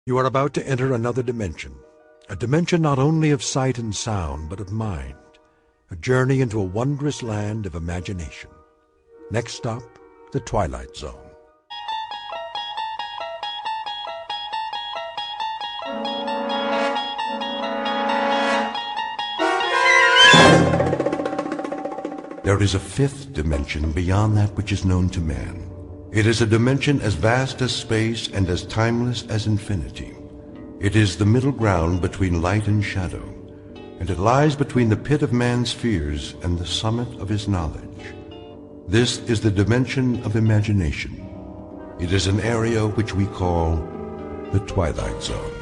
You are about to enter another dimension, a dimension not only of sight and sound, but of mind, a journey into a wondrous land of imagination. Next stop, the Twilight Zone. There is a fifth dimension beyond that which is known to man. It is a dimension as vast as space and as timeless as infinity. It is the middle ground between light and shadow, and it lies between the pit of man's fears and the summit of his knowledge. This is the dimension of imagination. It is an area which we call the Twilight Zone.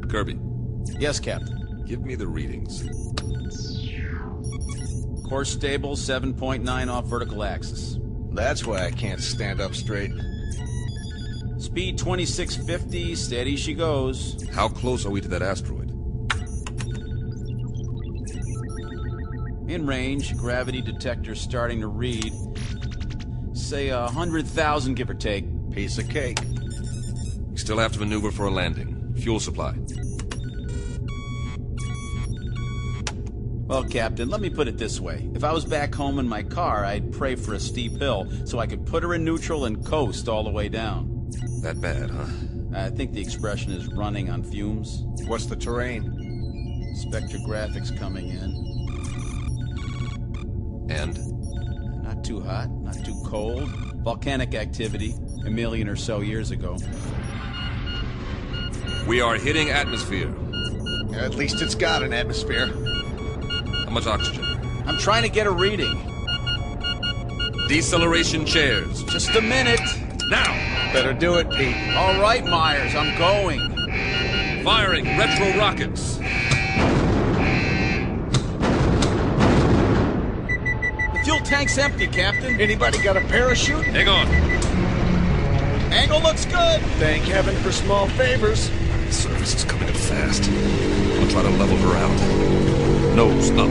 Kirby. Yes, Captain. Give me the readings. Course stable, 7.9 off vertical axis. That's why I can't stand up straight. Speed 2650, steady she goes. How close are we to that asteroid? In range, gravity detector starting to read. Say 100,000, give or take. Piece of cake. We still have to maneuver for a landing. Fuel supply. Well, Captain, let me put it this way. If I was back home in my car, I'd pray for a steep hill so I could put her in neutral and coast all the way down. That bad, huh? I think the expression is running on fumes. What's the terrain? Spectrographics coming in. And? Not too hot, not too cold. Volcanic activity, 1 million or so years ago. We are hitting atmosphere. At least it's got an atmosphere. How much oxygen? I'm trying to get a reading. Deceleration chairs. Just a minute. Now! Better do it, Pete. All right, Myers, I'm going. Firing retro rockets. The fuel tank's empty, Captain. Anybody got a parachute? Hang on. Angle looks good. Thank heaven for small favors. The surface is coming up fast. I'll try to level her out. Nose up.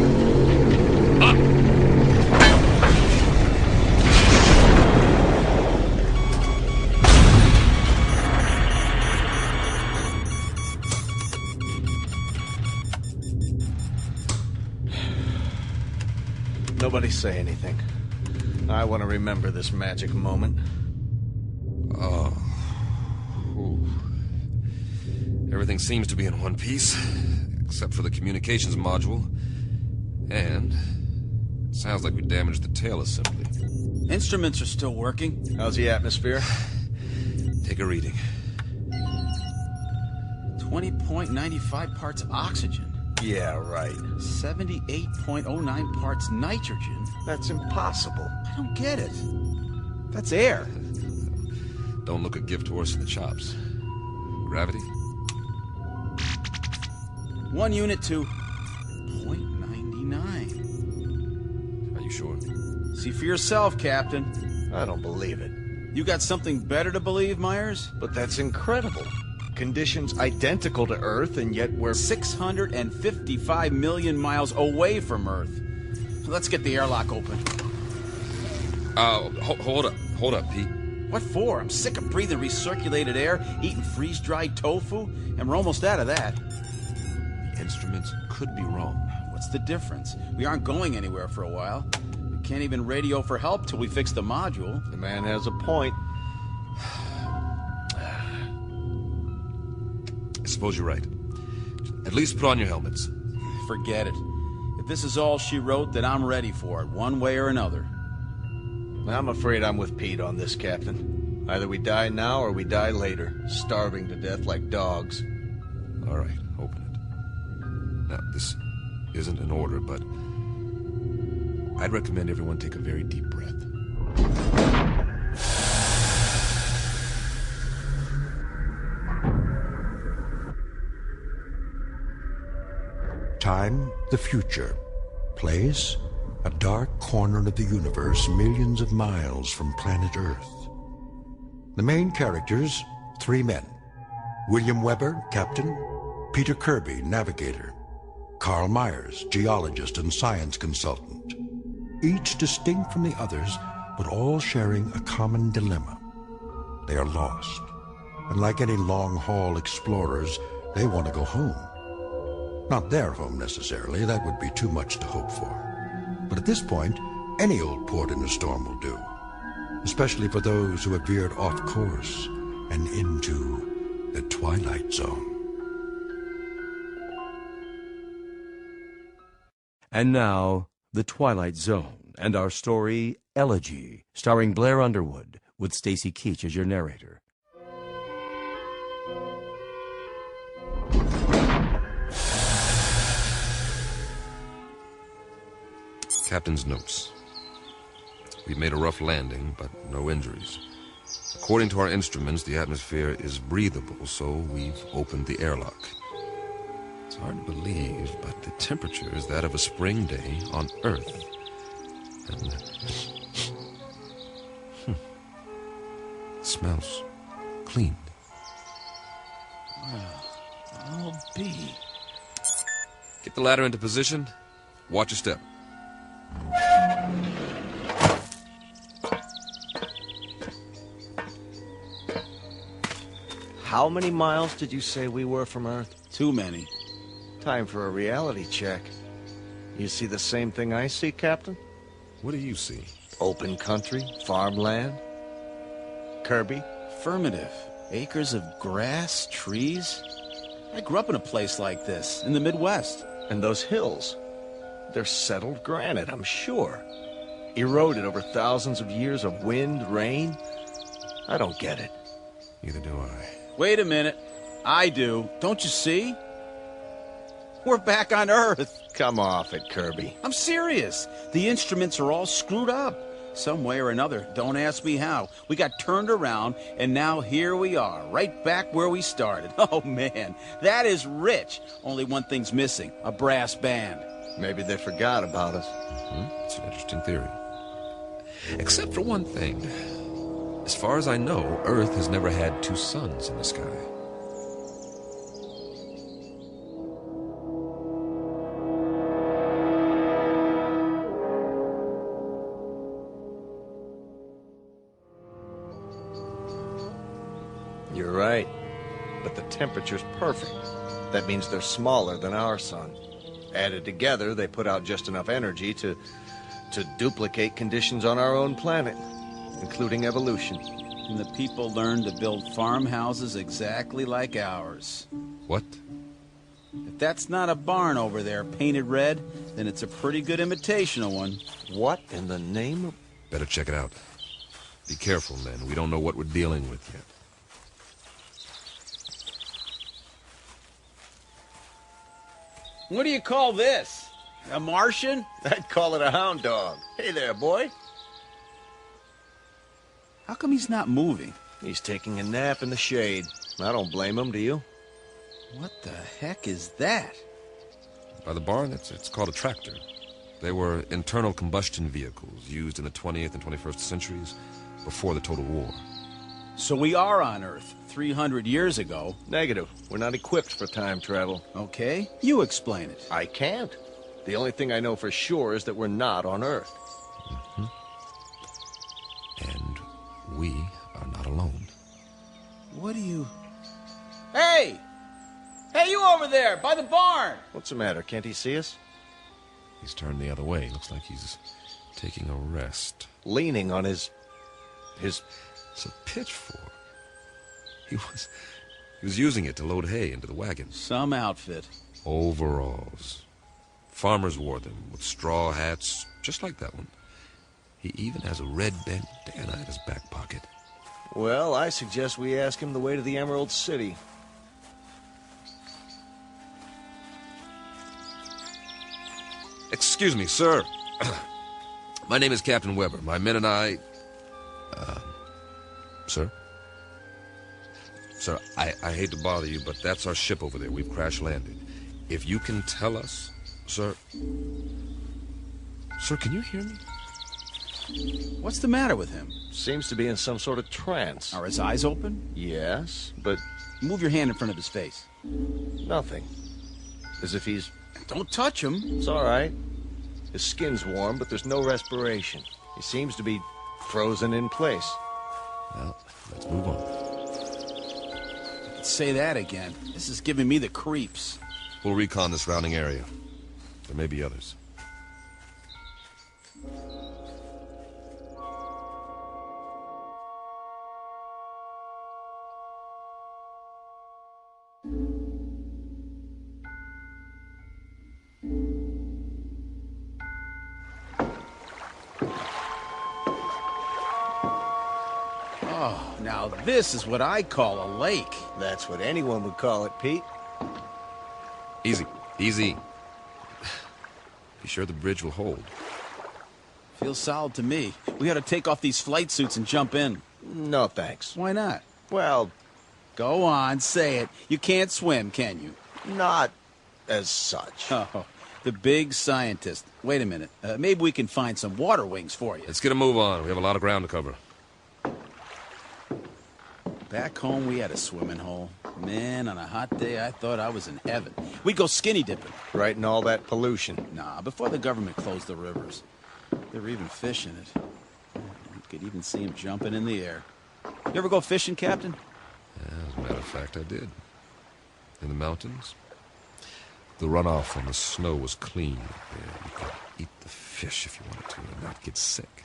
Up! Nobody say anything. I want to remember this magic moment. Oh. Ooh. Everything seems to be in one piece, except for the communications module. And it sounds like we damaged the tail assembly. Instruments are still working. How's the atmosphere? Take a reading. 20.95 parts oxygen. Yeah, right. 78.09 parts nitrogen. That's impossible. I don't get it. That's air. Don't look a gift horse in the chops. Gravity? 1 unit to 0.99. Are you sure? See for yourself, Captain. I don't believe it. You got something better to believe, Myers? But that's incredible. Conditions identical to Earth, and yet we're 655 million miles away from Earth. Let's get the airlock open. Hold up, Pete. What for? I'm sick of breathing recirculated air, eating freeze-dried tofu, and we're almost out of that. The instruments could be wrong. What's the difference? We aren't going anywhere for a while. We can't even radio for help till we fix the module. The man has a point. I suppose you're right. At least put on your helmets. Forget it. If this is all she wrote, then I'm ready for it, one way or another. I'm afraid I'm with Pete on this, Captain. Either we die now or we die later, starving to death like dogs. All right, open it. Now, this isn't an order, but I'd recommend everyone take a very deep breath. Time, the future. Place, a dark corner of the universe millions of miles from planet Earth. The main characters, 3 men. William Weber, captain. Peter Kirby, navigator. Carl Myers, geologist and science consultant. Each distinct from the others, but all sharing a common dilemma. They are lost. And like any long-haul explorers, they want to go home. Not their home necessarily, that would be too much to hope for. But at this point, any old port in a storm will do. Especially for those who have veered off course and into the Twilight Zone. And now, The Twilight Zone, and our story, Elegy, starring Blair Underwood, with Stacy Keach as your narrator. Captain's notes. We made a rough landing, but no injuries. According to our instruments, the atmosphere is breathable, so we've opened the airlock. It's hard to believe, but the temperature is that of a spring day on Earth. And smells clean. Well, I'll be. Get the ladder into position. Watch your step. How many miles did you say we were from Earth? Too many. Time for a reality check. You see the same thing I see, Captain? What do you see? Open country, farmland. Kirby? Affirmative. Acres of grass, trees. I grew up in a place like this, in the Midwest. And those hills. They're settled granite, I'm sure. Eroded over thousands of years of wind, rain. I don't get it. Neither do I. Wait a minute. I do. Don't you see? We're back on Earth. Come off it, Kirby. I'm serious. The instruments are all screwed up. Some way or another. Don't ask me how. We got turned around, and now here we are, right back where we started. Oh, man. That is rich. Only one thing's missing. A brass band. Maybe they forgot about us. It's an interesting theory. Except for one thing. As far as I know, Earth has never had 2 suns in the sky. You're right. But the temperature's perfect. That means they're smaller than our sun. Added together, they put out just enough energy to duplicate conditions on our own planet, including evolution. And the people learned to build farmhouses exactly like ours. What? If that's not a barn over there painted red, then it's a pretty good imitation of one. What in the name of... Better check it out. Be careful, men. We don't know what we're dealing with yet. What do you call this? A Martian? I'd call it a hound dog. Hey there, boy. How come he's not moving? He's taking a nap in the shade. I don't blame him, do you? What the heck is that? By the barn, it's called a tractor. They were internal combustion vehicles used in the 20th and 21st centuries before the Total War. So we are on Earth 300 years ago. Negative. We're not equipped for time travel. Okay, you explain it. I can't. The only thing I know for sure is that we're not on Earth. And we are not alone. What do you... Hey! Hey, you over there, by the barn! What's the matter? Can't he see us? He's turned the other way. Looks like he's taking a rest. Leaning on his... It's a pitchfork. He was using it to load hay into the wagon. Some outfit. Overalls. Farmers wore them with straw hats, just like that one. He even has a red bandana in his back pocket. Well, I suggest we ask him the way to the Emerald City. Excuse me, sir. My name is Captain Weber. My men and I... Sir? Sir, I hate to bother you, but that's our ship over there. We've crash-landed. If you can tell us... Sir, Sir, can you hear me? What's the matter with him? Seems to be in some sort of trance. Are his eyes open? Yes, but Move your hand in front of his face. nothing. As if he's... Don't touch him. It's all right. His skin's warm, but there's no respiration. He seems to be frozen in place. Well, let's move on. Say that again. This is giving me the creeps. We'll recon the surrounding area. There may be others. Oh, now this is what I call a lake. That's what anyone would call it, Pete. Easy, easy. Be sure the bridge will hold. Feels solid to me. We ought to take off these flight suits and jump in. No, thanks. Why not? Well, Go on, say it. You can't swim, can you? not as such. Oh, the big scientist. Wait a minute. Maybe we can find some water wings for you. Let's get a move on. We have a lot of ground to cover. Back home, we had a swimming hole. Man, on a hot day, I thought I was in heaven. We'd go skinny dipping. Right in all that pollution. Nah, before the government closed the rivers. They were even fishing it. You could even see them jumping in the air. You ever go fishing, Captain? Yeah, as a matter of fact, I did. In the mountains. The runoff from the snow was clean. Yeah, you could eat the fish if you wanted to and not get sick.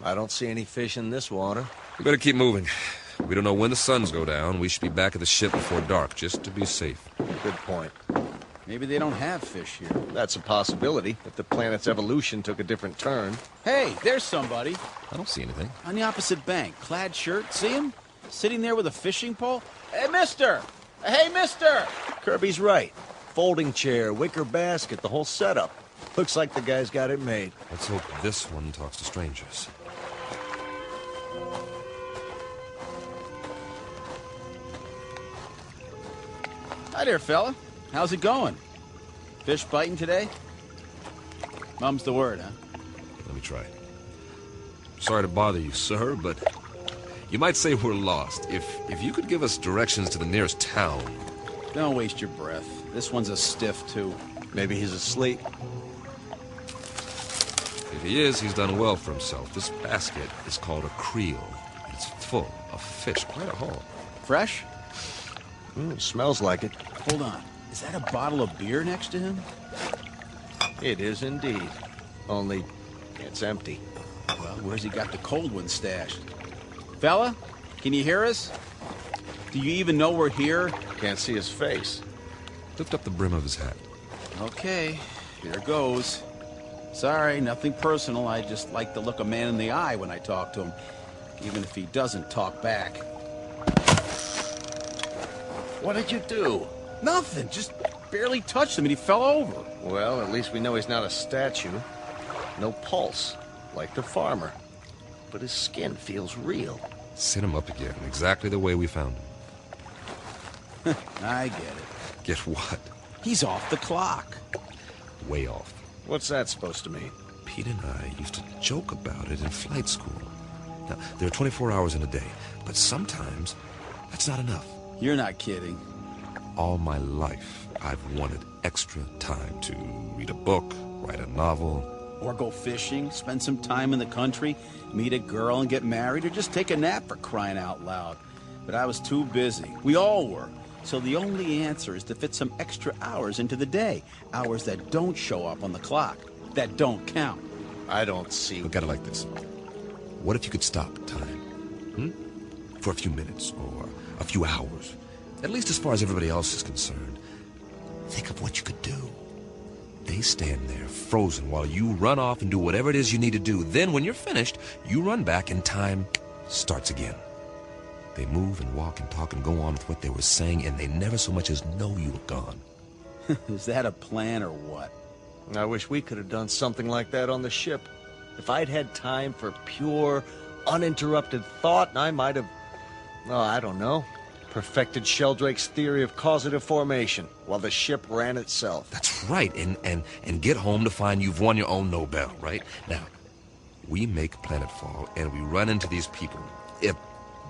I don't see any fish in this water. We better keep moving. We don't know when the suns go down. We should be back at the ship before dark, just to be safe. Good point. Maybe they don't have fish here. That's a possibility if the planet's evolution took a different turn. Hey, there's somebody. I don't see anything. On the opposite bank. Clad shirt. See him? Sitting there with a fishing pole. Hey, mister! Hey, mister! Kirby's right. Folding chair, wicker basket, the whole setup. Looks like the guy's got it made. Let's hope this one talks to strangers. Hi there, fella. How's it going? Fish biting today? Mum's the word, huh? Let me try. Sorry to bother you, sir, but you might say we're lost. If you could give us directions to the nearest town. Don't waste your breath. This one's a stiff, too. Maybe he's asleep. If he is, he's done well for himself. This basket is called a creel. It's full of fish, quite a haul. Fresh? Smells like it. Hold on. Is that a bottle of beer next to him? It is indeed. Only, it's empty. Well, where's he got the cold one stashed? Fella, can you hear us? Do you even know we're here? Can't see his face. Lift up the brim of his hat. Okay, here goes. Sorry, nothing personal. I just like to look a man in the eye when I talk to him, even if he doesn't talk back. What did you do? Nothing, just barely touched him and he fell over. Well, at least we know he's not a statue. No pulse, like the farmer. But his skin feels real. Sit him up again, exactly the way we found him. I get it. Get what? He's off the clock. Way off. What's that supposed to mean? Pete and I used to joke about it in flight school. Now, there are 24 hours in a day, but sometimes that's not enough. You're not kidding. All my life, I've wanted extra time to read a book, write a novel. Or go fishing, spend some time in the country, meet a girl and get married, or just take a nap for crying out loud. But I was too busy. We all were. So the only answer is to fit some extra hours into the day. Hours that don't show up on the clock. That don't count. I don't see... Look at it like this. What if you could stop time? For a few minutes, or a few hours. At least as far as everybody else is concerned. Think of what you could do. They stand there, frozen, while you run off and do whatever it is you need to do. Then, when you're finished, you run back and time starts again. They move and walk and talk and go on with what they were saying, and they never so much as know you were gone. Is that a plan or what? I wish we could have done something like that on the ship. If I'd had time for pure, uninterrupted thought, I might have... Oh, I don't know. perfected Sheldrake's theory of causative formation while the ship ran itself. That's right, and get home to find you've won your own Nobel, right? Now, we make planetfall, and we run into these people, if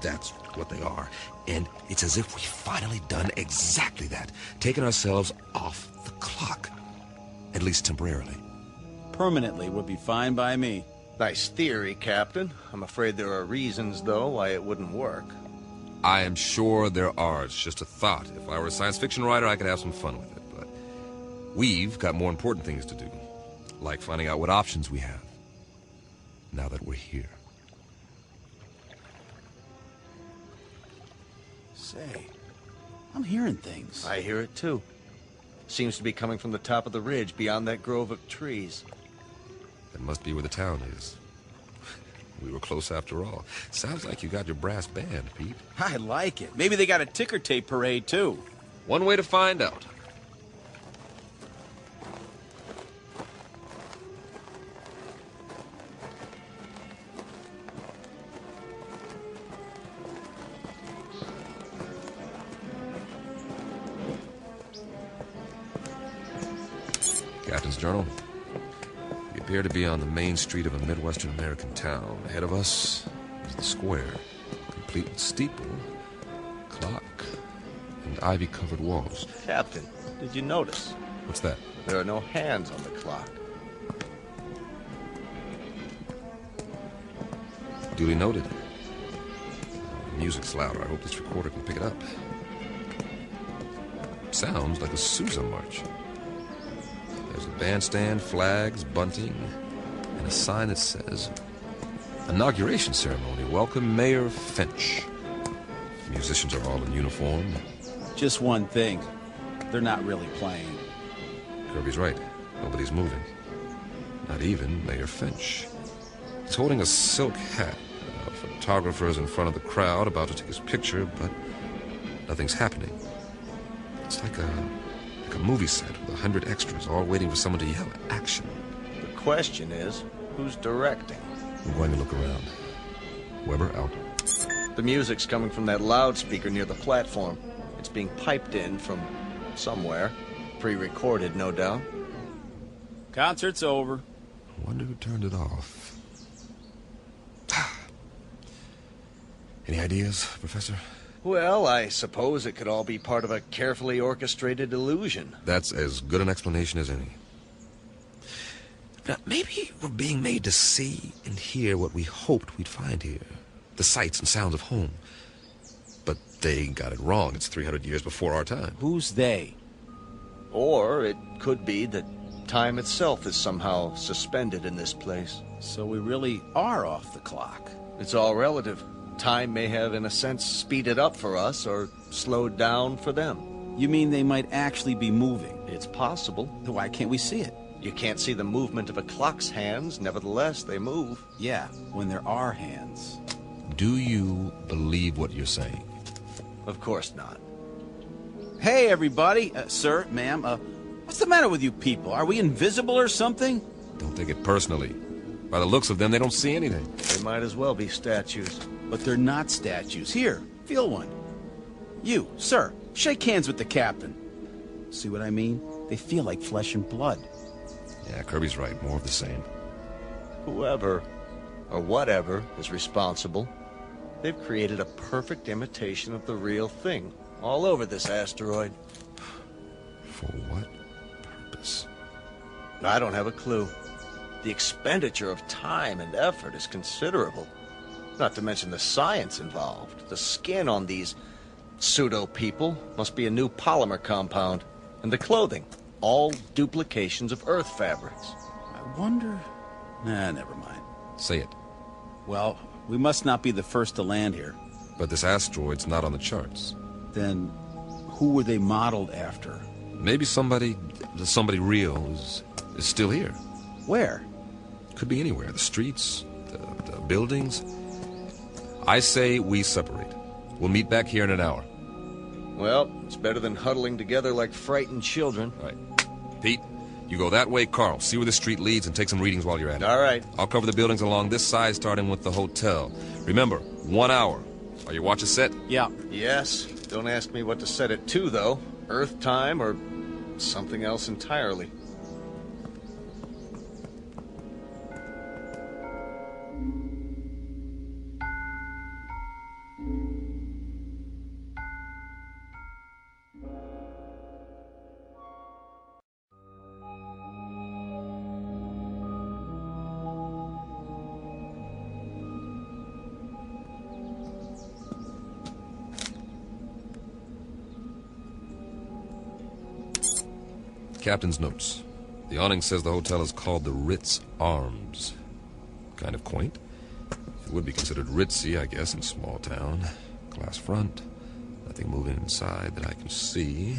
that's what they are, and it's as if we've finally done exactly that, taken ourselves off the clock, at least temporarily. Permanently would be fine by me. Nice theory, Captain. I'm afraid there are reasons, though, why it wouldn't work. I am sure there are. It's just a thought. If I were a science fiction writer, I could have some fun with it, but we've got more important things to do, like finding out what options we have, now that we're here. Say, I'm hearing things. I hear it, too. Seems to be coming from the top of the ridge beyond that grove of trees. That must be where the town is. We were close after all. Sounds like you got your brass band, Pete. I like it. Maybe they got a ticker tape parade, too. One way to find out. Captain's Journal. We appear to be on the main street of a Midwestern American town. Ahead of us is the square, complete with steeple, clock, and ivy-covered walls. Captain, did you notice? What's that? There are no hands on the clock. Duly noted. The music's louder. I hope this recorder can pick it up. Sounds like a Sousa march. There's a bandstand, flags, bunting, and a sign that says, Inauguration Ceremony. Welcome, Mayor Finch. The musicians are all in uniform. Just one thing. They're not really playing. Kirby's right. Nobody's moving. Not even Mayor Finch. He's holding a silk hat. A photographer's in front of the crowd about to take his picture, but nothing's happening. It's like a movie set with 100 extras all waiting for someone to yell action. The question is, who's directing? I'm going to look around. Weber out. The music's coming from that loudspeaker near the platform. It's being piped in from somewhere. Pre-recorded, no doubt. Concert's over. I wonder who turned it off. Any ideas, Professor? Well, I suppose it could all be part of a carefully orchestrated illusion. That's as good an explanation as any. Now, maybe we're being made to see and hear what we hoped we'd find here. The sights and sounds of home. But they got it wrong. It's 300 years before our time. Who's they? Or it could be that time itself is somehow suspended in this place. So we really are off the clock. It's all relative. Time may have, in a sense, speeded up for us or slowed down for them. You mean they might actually be moving? It's possible. Why can't we see it? You can't see the movement of a clock's hands, nevertheless, they move. Yeah, when there are hands. Do you believe what you're saying? Of course not. Hey, everybody. Sir, ma'am, what's the matter with you people? Are we invisible or something? Don't take it personally. By the looks of them, they don't see anything. They might as well be statues. But they're not statues. Here, feel one. You, sir, shake hands with the captain. See what I mean? They feel like flesh and blood. Yeah, Kirby's right. More of the same. Whoever, or whatever, is responsible, they've created a perfect imitation of the real thing all over this asteroid. For what purpose? I don't have a clue. The expenditure of time and effort is considerable. Not to mention the science involved. The skin on these pseudo-people must be a new polymer compound. And the clothing, all duplications of Earth fabrics. I wonder... Nah, never mind. Say it. Well, we must not be the first to land here. But this asteroid's not on the charts. Then, who were they modeled after? Maybe somebody real is still here. Where? Could be anywhere. The streets, the buildings. I say we separate. We'll meet back here in an hour. Well, it's better than huddling together like frightened children. All right. Pete, you go that way, Carl. See where the street leads and take some readings while you're at it. All right. I'll cover the buildings along this side, starting with the hotel. Remember, 1 hour. Are your watches set? Yeah. Yes. Don't ask me what to set it to, though. Earth time or something else entirely. Captain's notes. The awning says the hotel is called the Ritz Arms. Kind of quaint. It would be considered ritzy, I guess, in a small town. Glass front. Nothing moving inside that I can see.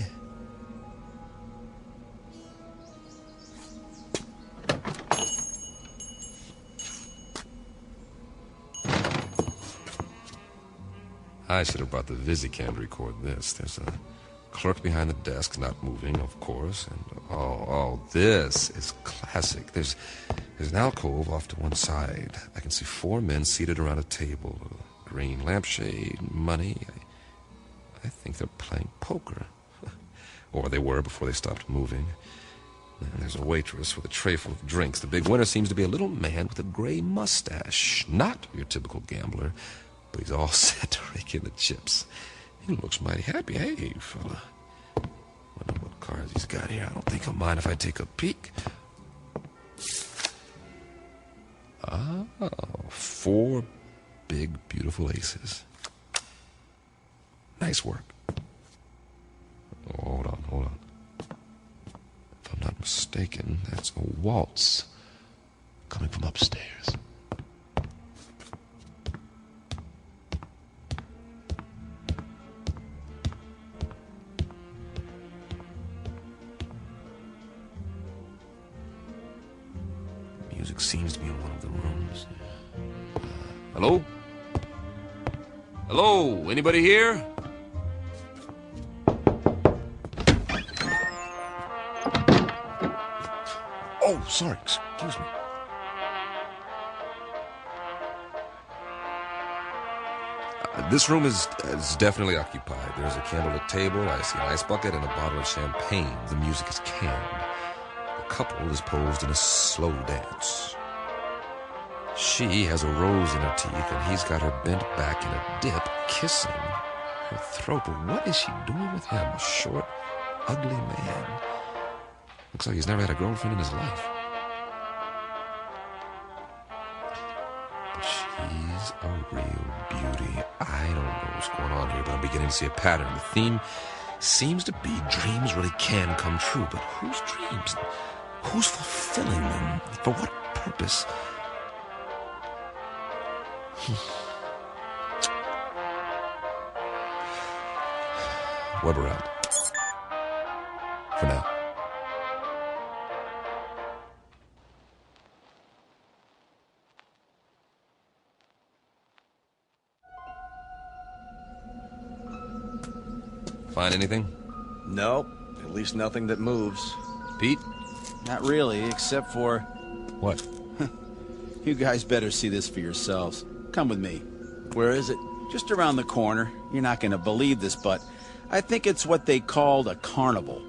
I should have brought the Visicam to record this. There's a clerk behind the desk, not moving, of course. And oh, this is classic. There's an alcove off to one side. I can see 4 men seated around a table. A green lampshade, money. I think they're playing poker. Or they were before they stopped moving. And there's a waitress with a tray full of drinks. The big winner seems to be a little man with a gray mustache. Not your typical gambler, but he's all set to rake in the chips. He looks mighty happy. Hey, fella. Wonder what cards he's got here. I don't think he'll mind if I take a peek. Oh, 4 big, beautiful aces. Nice work. Oh, hold on. If I'm not mistaken, that's a waltz coming from upstairs. Music seems to be in one of the rooms. Hello? Hello? Anybody here? Oh, sorry. Excuse me. This room is definitely occupied. There's a candlelit table, I see an ice bucket, and a bottle of champagne. The music is canned. The couple is posed in a slow dance. She has a rose in her teeth, and he's got her bent back in a dip, kissing her throat. But what is she doing with him? A short, ugly man. Looks like he's never had a girlfriend in his life. But she's a real beauty. I don't know what's going on here, but I'm beginning to see a pattern. The theme seems to be dreams really can come true. But whose dreams? Who's fulfilling them? For what purpose? Weber out. For now. Find anything? Nope. At least nothing that moves. Pete? Not really, except for... What? You guys better see this for yourselves. Come with me. Where is it? Just around the corner. You're not going to believe this, but I think it's what they called a carnival.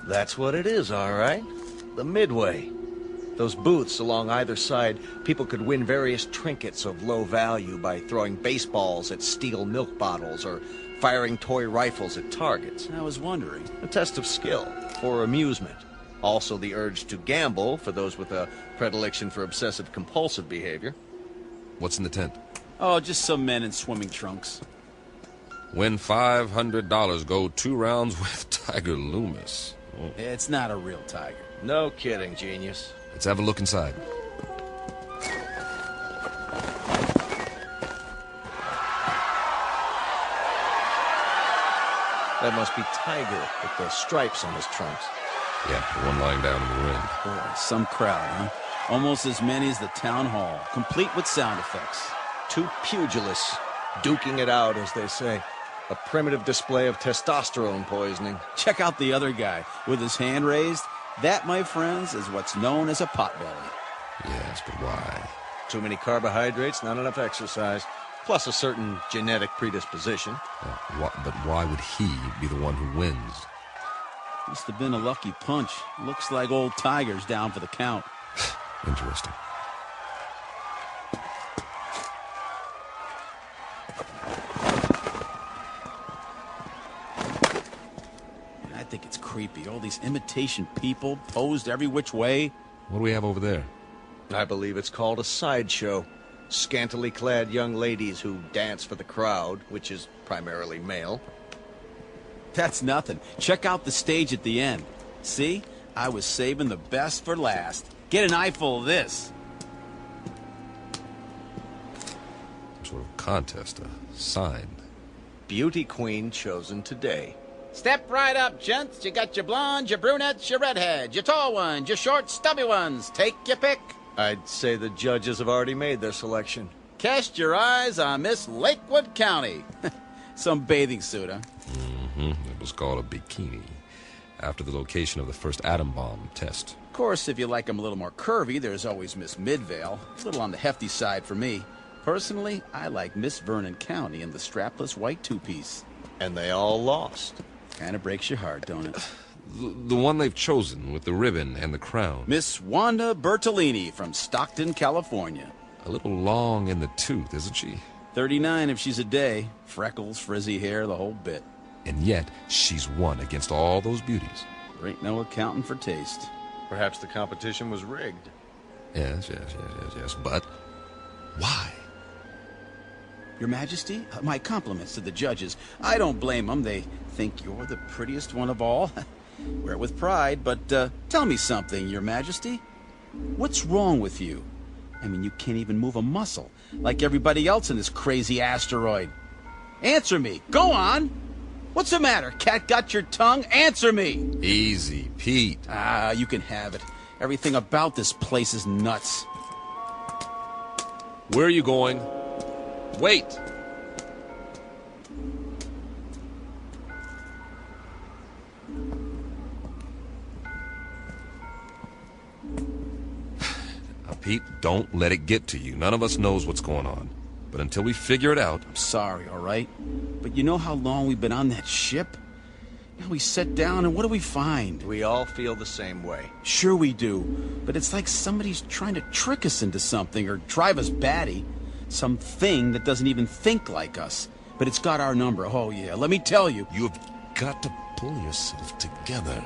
That's what it is, all right. The Midway. Those booths along either side, people could win various trinkets of low value by throwing baseballs at steel milk bottles or firing toy rifles at targets. I was wondering. A test of skill for amusement. Also the urge to gamble for those with a predilection for obsessive-compulsive behavior. What's in the tent? Oh, just some men in swimming trunks. Win $500. Go 2 rounds with Tiger Loomis. Oh. It's not a real tiger. No kidding, genius. Let's have a look inside. That must be Tiger with the stripes on his trunks. Yeah, the one lying down in the ring. Boy, some crowd, huh? Almost as many as the town hall, complete with sound effects. 2 pugilists, duking it out, as they say. A primitive display of testosterone poisoning. Check out the other guy, with his hand raised. That, my friends, is what's known as a potbelly. Yes, but why? Too many carbohydrates, not enough exercise, plus a certain genetic predisposition. But why would he be the one who wins? Must have been a lucky punch. Looks like old Tiger's down for the count. Interesting. I think it's creepy. All these imitation people posed every which way. What do we have over there? I believe it's called a sideshow. Scantily clad young ladies who dance for the crowd, which is primarily male. That's nothing. Check out the stage at the end. See? I was saving the best for last. Get an eyeful of this. Some sort of contest, a sign. Beauty queen chosen today. Step right up, gents. You got your blondes, your brunettes, your redheads, your tall ones, your short, stubby ones. Take your pick. I'd say the judges have already made their selection. Cast your eyes on Miss Lakewood County. Some bathing suit, huh? It was called a bikini, after the location of the first atom bomb test. Of course, if you like them a little more curvy, there's always Miss Midvale. A little on the hefty side for me. Personally, I like Miss Vernon County in the strapless white two-piece. And they all lost. Kind of breaks your heart, don't it? The one they've chosen with the ribbon and the crown. Miss Wanda Bertolini from Stockton, California. A little long in the tooth, isn't she? 39 if she's a day. Freckles, frizzy hair, the whole bit. And yet, she's won against all those beauties. There ain't no accounting for taste. Perhaps the competition was rigged. Yes. But why? Your Majesty, my compliments to the judges. I don't blame them. They think you're the prettiest one of all. Wear it with pride, but tell me something, Your Majesty. What's wrong with you? I mean, you can't even move a muscle, like everybody else in this crazy asteroid. Answer me. Go on. What's the matter? Cat got your tongue? Answer me. Easy, Pete. Ah, you can have it. Everything about this place is nuts. Where are you going? Wait! Now, Pete, don't let it get to you. None of us knows what's going on. But until we figure it out... I'm sorry, all right? But you know how long we've been on that ship? You know, we sit down and what do we find? We all feel the same way. Sure we do. But it's like somebody's trying to trick us into something or drive us batty. Something that doesn't even think like us. But it's got our number. Oh, yeah. Let me tell you. You've got to pull yourself together.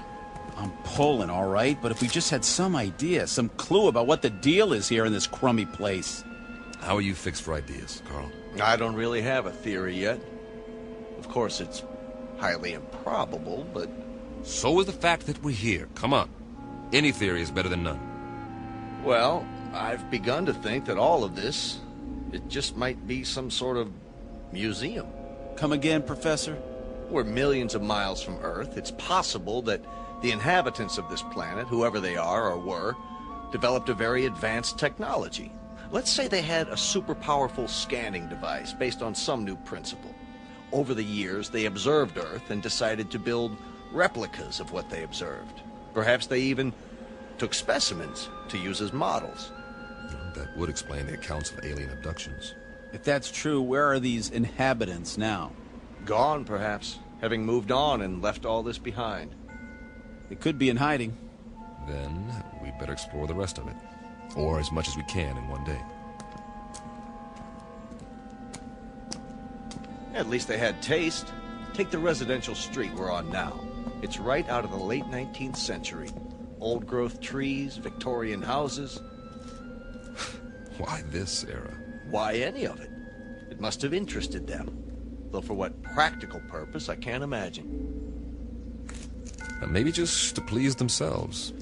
I'm pulling, all right? But if we just had some idea, some clue about what the deal is here in this crummy place. How are you fixed for ideas, Carl? I don't really have a theory yet. Of course, it's highly improbable, but... So is the fact that we're here. Come on. Any theory is better than none. Well, I've begun to think that all of this, it just might be some sort of museum. Come again, Professor? We're millions of miles from Earth. It's possible that the inhabitants of this planet, whoever they are or were, developed a very advanced technology. Let's say they had a super powerful scanning device based on some new principle. Over the years, they observed Earth and decided to build replicas of what they observed. Perhaps they even took specimens to use as models. That would explain the accounts of alien abductions. If that's true, where are these inhabitants now? Gone, perhaps, having moved on and left all this behind. They could be in hiding. Then we'd better explore the rest of it. Or as much as we can in one day. At least they had taste. Take the residential street we're on now. It's right out of the late 19th century. Old-growth trees, Victorian houses. Why this era? Why any of it? It must have interested them. Though for what practical purpose, I can't imagine. Maybe just to please themselves.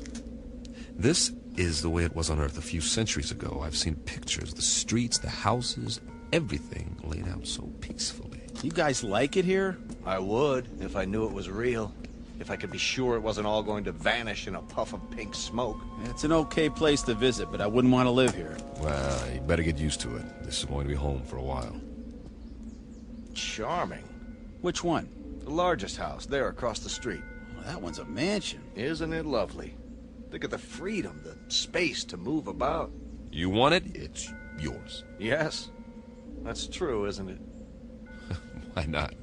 This is the way it was on Earth a few centuries ago. I've seen pictures, the streets, the houses, everything laid out so peacefully. You guys like it here? I would, if I knew it was real. If I could be sure it wasn't all going to vanish in a puff of pink smoke. It's an okay place to visit, but I wouldn't want to live here. Well, you better get used to it. This is going to be home for a while. Charming. Which one? The largest house, there across the street. Well, that one's a mansion. Isn't it lovely? Think of the freedom, the space to move about. You want it, it's yours. Yes, that's true, isn't it? Why not?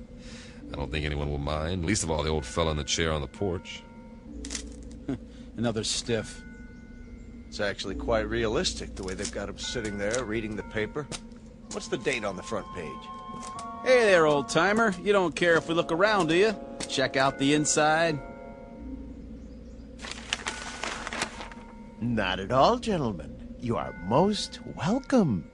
I don't think anyone will mind, least of all the old fella in the chair on the porch. Another stiff. It's actually quite realistic, the way they've got him sitting there reading the paper. What's the date on the front page? Hey there, old-timer. You don't care if we look around, do you? Check out the inside. Not at all, gentlemen. You are most welcome.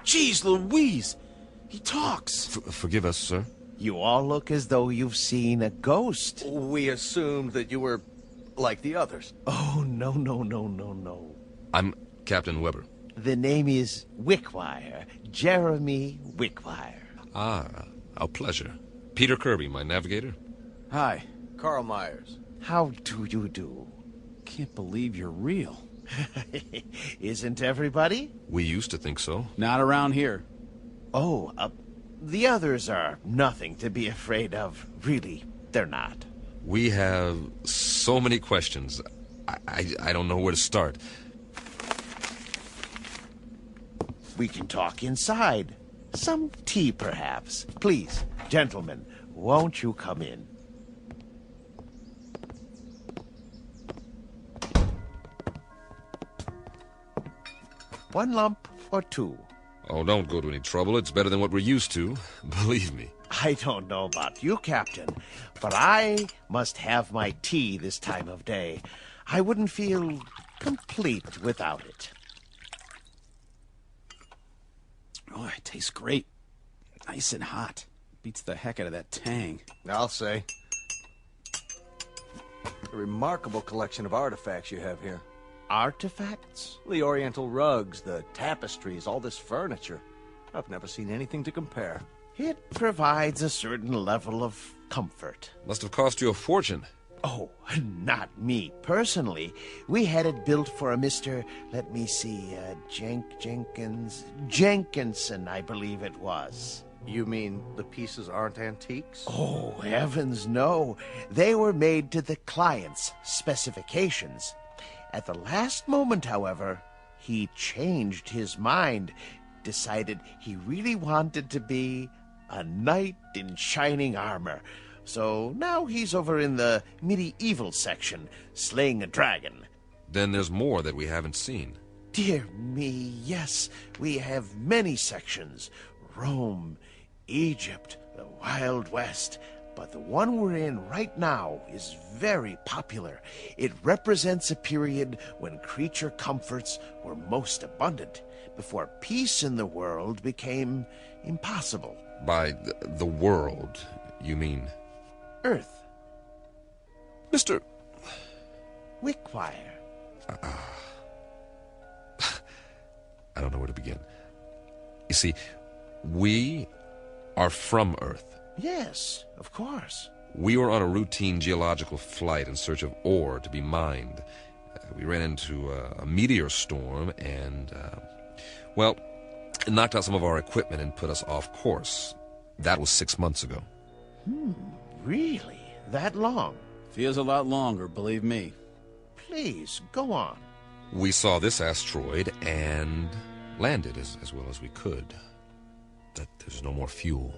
Jeez Louise! He talks! Forgive us, sir. You all look as though you've seen a ghost. We assumed that you were like the others. Oh, no. I'm Captain Weber. The name is Wickwire. Jeremy Wickwire. Ah, a pleasure. Peter Kirby, my navigator. Hi. Carl Myers. How do you do? Can't believe you're real. Isn't everybody? We used to think so. Not around here. Oh, the others are nothing to be afraid of. Really, they're not. We have so many questions. I don't know where to start. We can talk inside. Some tea, perhaps. Please, gentlemen, won't you come in? One lump or two? Oh, don't go to any trouble. It's better than what we're used to. Believe me. I don't know about you, Captain, but I must have my tea this time of day. I wouldn't feel complete without it. Oh, it tastes great. Nice and hot. Beats the heck out of that tang. I'll say. A remarkable collection of artifacts you have here. Artifacts? The oriental rugs, the tapestries, all this furniture. I've never seen anything to compare. It provides a certain level of comfort. Must have cost you a fortune. Oh, not me personally. We had it built for a Mr. Let me see, Jenkinson, I believe it was. You mean the pieces aren't antiques? Oh, heavens no. They were made to the client's specifications. At the last moment, however, he changed his mind, decided he really wanted to be a knight in shining armor. So now he's over in the medieval section, slaying a dragon. Then there's more that we haven't seen. Dear me, yes, we have many sections. Rome, Egypt, the Wild West. But the one we're in right now is very popular. It represents a period when creature comforts were most abundant, before peace in the world became impossible. By the world, you mean? Earth. Mr. Wickwire. I don't know where to begin. You see, we are from Earth. Yes, of course. We were on a routine geological flight in search of ore to be mined. We ran into a meteor storm and, well, it knocked out some of our equipment and put us off course. That was 6 months ago. Really? That long? Feels a lot longer, believe me. Please, go on. We saw this asteroid and landed as well as we could. That there's no more fuel.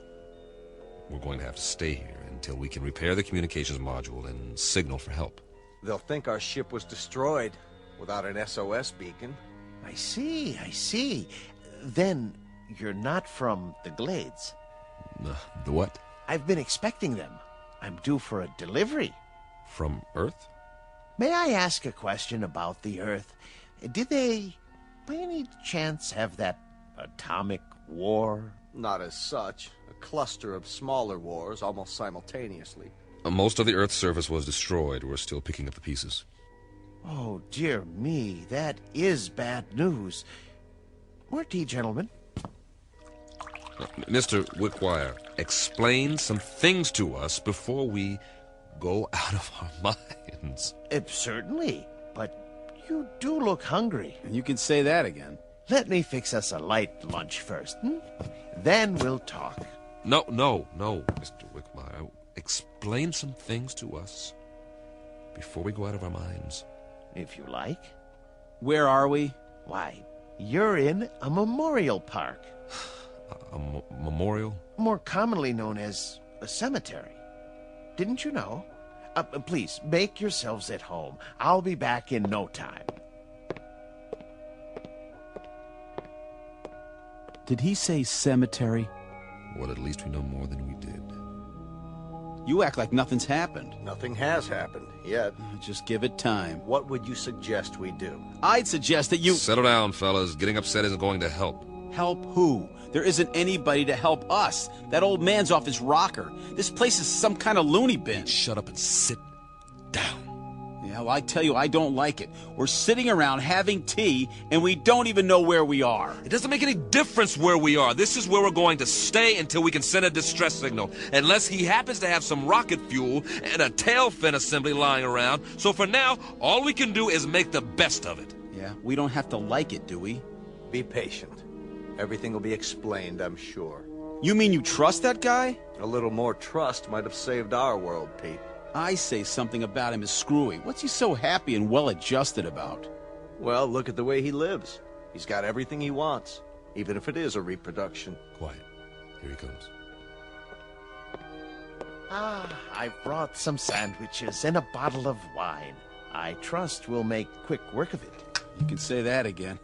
We're going to have to stay here until we can repair the communications module and signal for help. They'll think our ship was destroyed without an SOS beacon. I see. Then you're not from the Glades. The what? I've been expecting them. I'm due for a delivery. From Earth? May I ask a question about the Earth? Did they, by any chance, have that atomic war? Not as such. A cluster of smaller wars almost simultaneously. Most of the Earth's surface was destroyed. We're still picking up the pieces. Oh, dear me, that is bad news. More tea, gentlemen. Mr. Wickwire, explain some things to us before we go out of our minds. Certainly, but you do look hungry. And you can say that again. Let me fix us a light lunch first, Then we'll talk. No, Mr. Wickmeyer. Explain some things to us before we go out of our minds. If you like. Where are we? Why, you're in a memorial park. A memorial? More commonly known as a cemetery. Didn't you know? Please, make yourselves at home. I'll be back in no time. Did he say cemetery? Well, at least we know more than we did. You act like nothing's happened. Nothing has happened yet. Just give it time. What would you suggest we do? I'd suggest that you... Settle down, fellas. Getting upset isn't going to help. Help who? There isn't anybody to help us. That old man's off his rocker. This place is some kind of loony bin. Shut up and sit down. Yeah, well, I tell you, I don't like it. We're sitting around having tea, and we don't even know where we are. It doesn't make any difference where we are. This is where we're going to stay until we can send a distress signal. Unless he happens to have some rocket fuel and a tail fin assembly lying around. So for now, all we can do is make the best of it. Yeah, we don't have to like it, do we? Be patient. Everything will be explained, I'm sure. You mean you trust that guy? A little more trust might have saved our world, Pete. I say something about him is screwy. What's he so happy and well-adjusted about? Well, look at the way he lives. He's got everything he wants, even if it is a reproduction. Quiet. Here he comes. I brought some sandwiches and a bottle of wine. I trust we'll make quick work of it. You can say that again.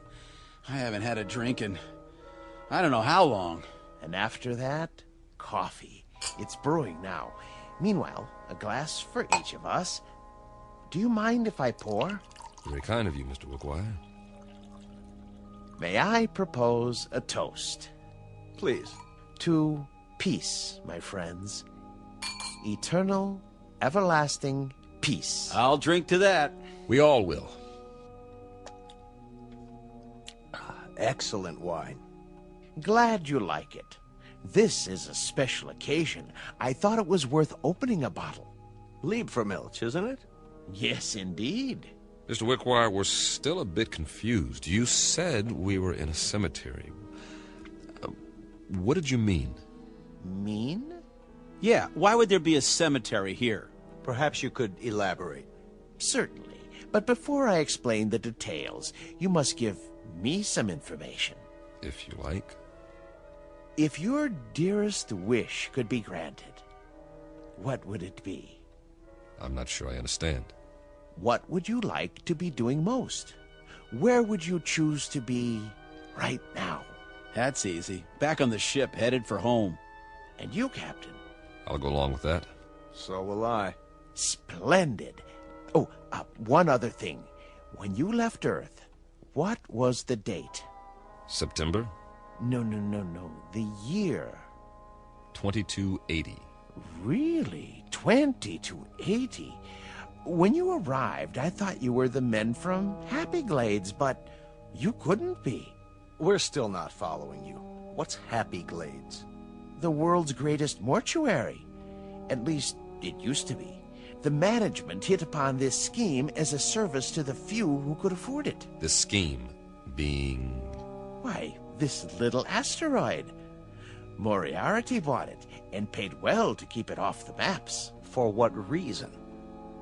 I haven't had a drink in I don't know how long. And after that, coffee. It's brewing now. Meanwhile, a glass for each of us. Do you mind if I pour? Very kind of you, Mr. Wickwire. May I propose a toast? Please. To peace, my friends. Eternal, everlasting peace. I'll drink to that. We all will. Excellent wine. Glad you like it. This is a special occasion. I thought it was worth opening a bottle. Liebfraumilch, isn't it? Yes, indeed. Mr. Wickwire, we're still a bit confused. You said we were in a cemetery. What did you mean? Mean? Yeah, why would there be a cemetery here? Perhaps you could elaborate. Certainly. But before I explain the details, you must give me some information. If you like. If your dearest wish could be granted, what would it be? I'm not sure I understand. What would you like to be doing most? Where would you choose to be right now? That's easy. Back on the ship, headed for home. And you, Captain? I'll go along with that. So will I. Splendid. Oh, one other thing. When you left Earth, what was the date? September? No. The year. 2280. Really? 2280? When you arrived, I thought you were the men from Happy Glades, but you couldn't be. We're still not following you. What's Happy Glades? The world's greatest mortuary. At least, it used to be. The management hit upon this scheme as a service to the few who could afford it. This scheme being... Why, this little asteroid. Moriarty bought it and paid well to keep it off the maps. For what reason?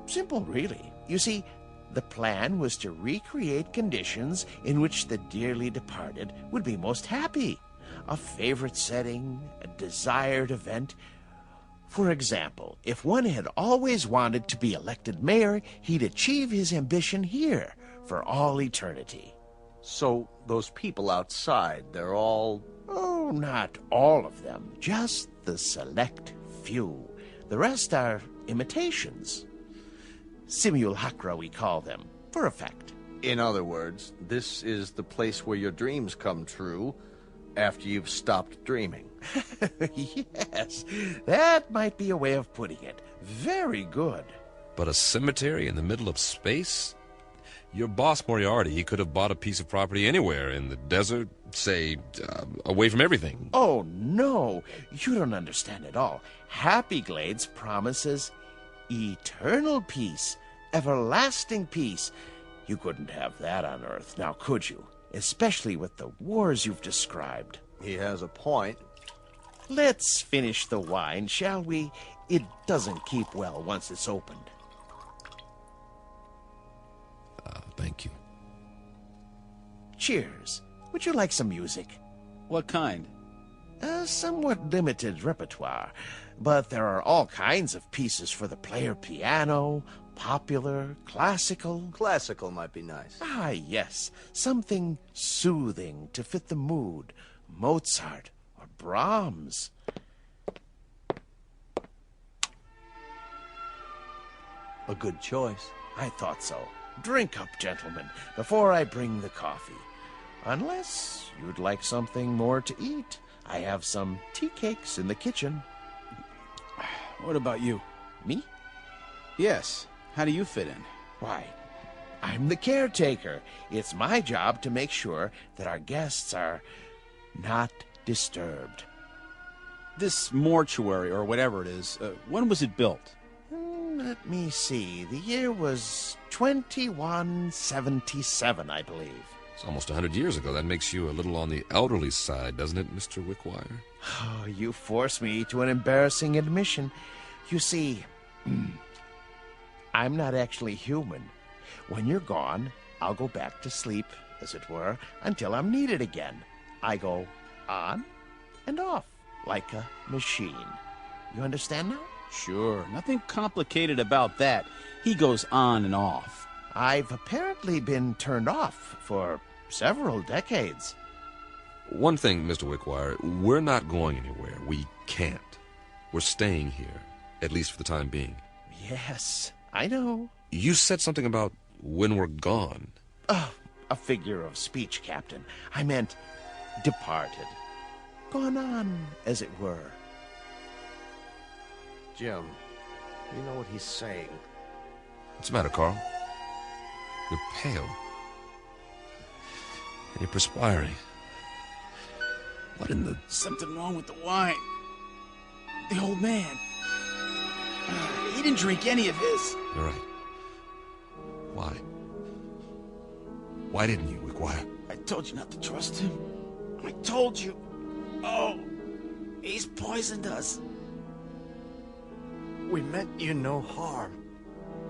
Simple, really. You see, the plan was to recreate conditions in which the dearly departed would be most happy. A favorite setting, a desired event. For example, if one had always wanted to be elected mayor, he'd achieve his ambition here for all eternity. So those people outside, they're all... Oh, not all of them. Just the select few. The rest are imitations. Simulacra, we call them, for effect. In other words, this is the place where your dreams come true after you've stopped dreaming. Yes, that might be a way of putting it. Very good. But a cemetery in the middle of space? Your boss, Moriarty, he could have bought a piece of property anywhere, in the desert, say, away from everything. Oh, no. You don't understand at all. Happy Glades promises Eternal peace. Everlasting peace. You couldn't have that on Earth, now could you? Especially with the wars you've described. He has a point. Let's finish the wine, shall we? It doesn't keep well once it's opened. Thank you. Cheers. Would you like some music? What kind? A somewhat limited repertoire, but there are all kinds of pieces for the player piano, popular, classical. Classical might be nice. Ah, yes, something soothing to fit the mood. Mozart or Brahms. A good choice. I thought so. Drink up, gentlemen, before I bring the coffee. Unless you'd like something more to eat. I have some tea cakes in the kitchen. What about you? Me? Yes. How do you fit in? Why, I'm the caretaker. It's my job to make sure that our guests are not disturbed. This mortuary, or whatever it is, when was it built? Let me see. The year was 2177, I believe. It's almost 100 years ago. That makes you a little on the elderly side, doesn't it, Mr. Wickwire? Oh, you force me to an embarrassing admission. You see, I'm not actually human. When you're gone, I'll go back to sleep, as it were, until I'm needed again. I go on and off, like a machine. You understand now? Sure. Nothing complicated about that. He goes on and off. I've apparently been turned off for several decades. One thing, Mr. Wickwire, we're not going anywhere. We can't. We're staying here, at least for the time being. Yes, I know. You said something about when we're gone. Oh, a figure of speech, Captain. I meant departed. Gone on, as it were. Jim, you know what he's saying. What's the matter, Carl? You're pale. And you're perspiring. What in the... Something wrong with the wine. The old man. He didn't drink any of his. You're right. Why? Why didn't you, Wickwire? I told you not to trust him. I told you. Oh, he's poisoned us. We meant you no harm.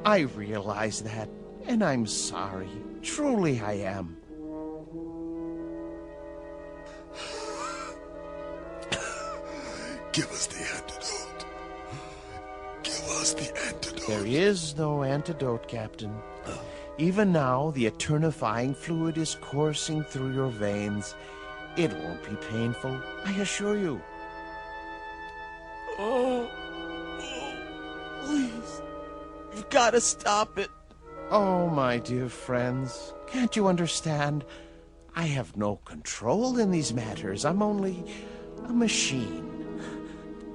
I realize that, and I'm sorry. Truly I am. Give us the antidote. Give us the antidote. There is no antidote, Captain. Even now, the eternifying fluid is coursing through your veins. It won't be painful, I assure you. Oh, please. You've got to stop it. Oh, my dear friends, can't you understand? I have no control in these matters. I'm only a machine.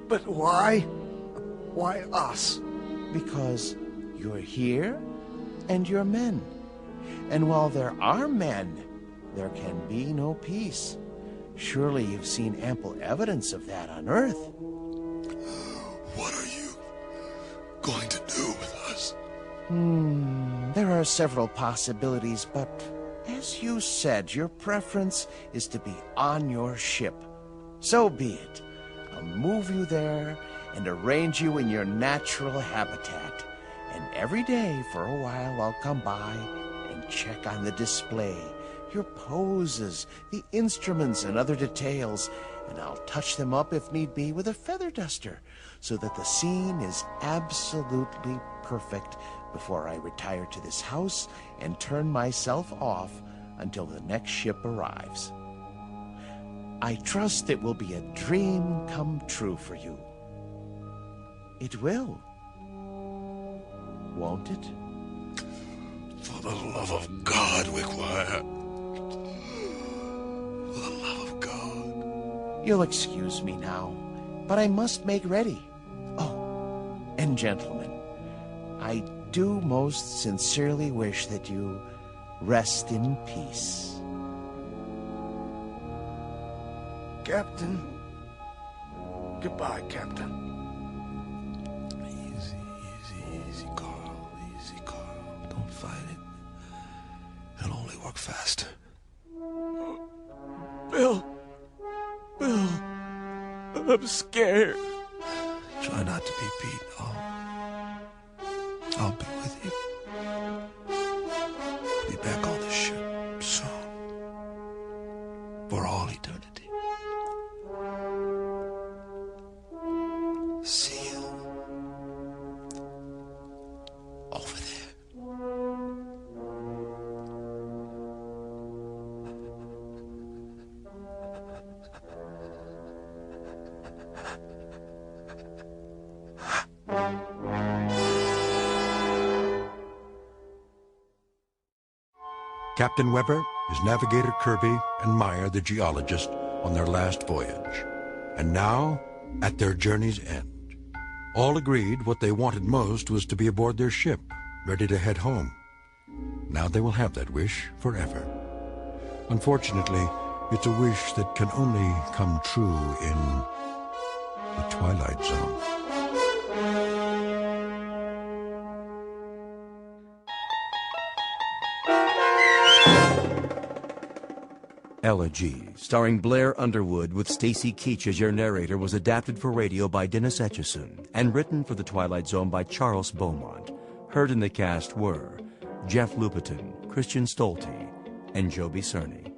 But why? Why us? Because you're here and you're men. And while there are men, there can be no peace. Surely you've seen ample evidence of that on Earth. What are you going to do with us? There are several possibilities, but as you said, your preference is to be on your ship. So be it. I'll move you there and arrange you in your natural habitat. And every day for a while I'll come by and check on the display, your poses, the instruments and other details, and I'll touch them up if need be with a feather duster so that the scene is absolutely perfect before I retire to this house and turn myself off until the next ship arrives. I trust it will be a dream come true for you. It will. Won't it? For the love of God, Wickwire. For the love of God. You'll excuse me now, but I must make ready. Oh, and gentlemen, I do most sincerely wish that you rest in peace. Captain. Goodbye, Captain. Easy, easy, talk fast. Bill, I'm scared. Try not to be, Pete. I'll be with you. Be back on the ship soon. For all eternity. See you over there. Captain Weber, his navigator Kirby, and Meyer, the geologist, on their last voyage. And now, at their journey's end. All agreed what they wanted most was to be aboard their ship, ready to head home. Now they will have that wish forever. Unfortunately, it's a wish that can only come true in the Twilight Zone. Elegy, starring Blair Underwood with Stacy Keach as your narrator, was adapted for radio by Dennis Etchison and written for The Twilight Zone by Charles Beaumont. Heard in the cast were Jeff Lupetin, Christian Stolte, and Joby Cerny.